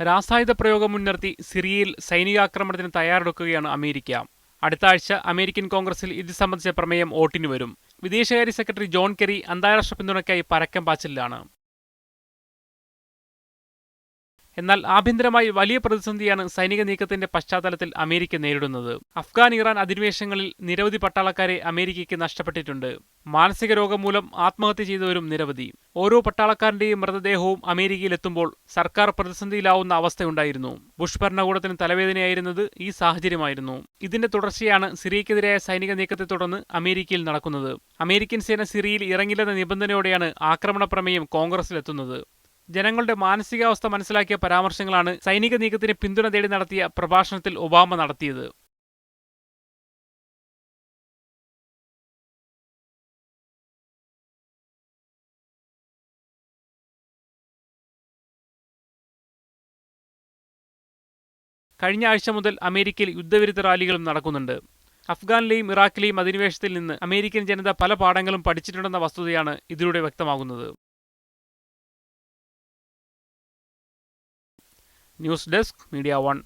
രാസായുധ പ്രയോഗം മുൻനിർത്തി സിറിയയിൽ സൈനികാക്രമണത്തിന് തയ്യാറെടുക്കുകയാണ് അമേരിക്ക. അടുത്ത ആഴ്ച അമേരിക്കൻ കോൺഗ്രസിൽ ഇത് സംബന്ധിച്ച പ്രമേയം വോട്ടിന് വരും. വിദേശകാര്യ സെക്രട്ടറി ജോൺ കെറി അന്താരാഷ്ട്ര പിന്തുണയ്ക്കായി പരക്കം പാച്ചിലാണ്. എന്നാൽ ആഭ്യന്തരമായി വലിയ പ്രതിസന്ധിയാണ് സൈനിക നീക്കത്തിന്റെ പശ്ചാത്തലത്തിൽ അമേരിക്ക നേരിടുന്നത്. അഫ്ഗാൻ ഇറാൻ അധിനിവേശങ്ങളിൽ നിരവധി പട്ടാളക്കാരെ അമേരിക്കയ്ക്ക് നഷ്ടപ്പെട്ടിട്ടുണ്ട്. മാനസിക രോഗം മൂലം ആത്മഹത്യ ചെയ്തവരും നിരവധി. ഓരോ പട്ടാളക്കാരന്റെയും മൃതദേഹവും അമേരിക്കയിലെത്തുമ്പോൾ സർക്കാർ പ്രതിസന്ധിയിലാവുന്ന അവസ്ഥയുണ്ടായിരുന്നു. ബുഷ് ഭരണകൂടത്തിന് തലവേദനയായിരുന്നത് ഈ സാഹചര്യമായിരുന്നു. ഇതിന്റെ തുടർച്ചയാണ് സിറിയക്കെതിരായ സൈനിക നീക്കത്തെ തുടർന്ന് അമേരിക്കയിൽ നടക്കുന്നത്. അമേരിക്കൻ സേന സിറിയയിൽ ഇറങ്ങില്ലെന്ന നിബന്ധനയോടെയാണ് ആക്രമണ പ്രമേയം കോൺഗ്രസിലെത്തുന്നത്. ജനങ്ങളുടെ മാനസികാവസ്ഥ മനസ്സിലാക്കിയ പരാമർശങ്ങളാണ് സൈനിക നീക്കത്തിന് പിന്തുണ തേടി നടത്തിയ പ്രഭാഷണത്തിൽ ഒബാമ നടത്തിയത്. കഴിഞ്ഞ ആഴ്ച മുതൽ അമേരിക്കയിൽ യുദ്ധവിരുദ്ധ റാലികളും നടക്കുന്നുണ്ട്. അഫ്ഗാനിലെയും ഇറാഖിലെയും അധിനിവേശത്തിൽ നിന്ന് അമേരിക്കൻ ജനത പല പാഠങ്ങളും പഠിച്ചിട്ടുണ്ടെന്ന വസ്തുതയാണ് ഇതിലൂടെ വ്യക്തമാകുന്നത്. News desk, media 1.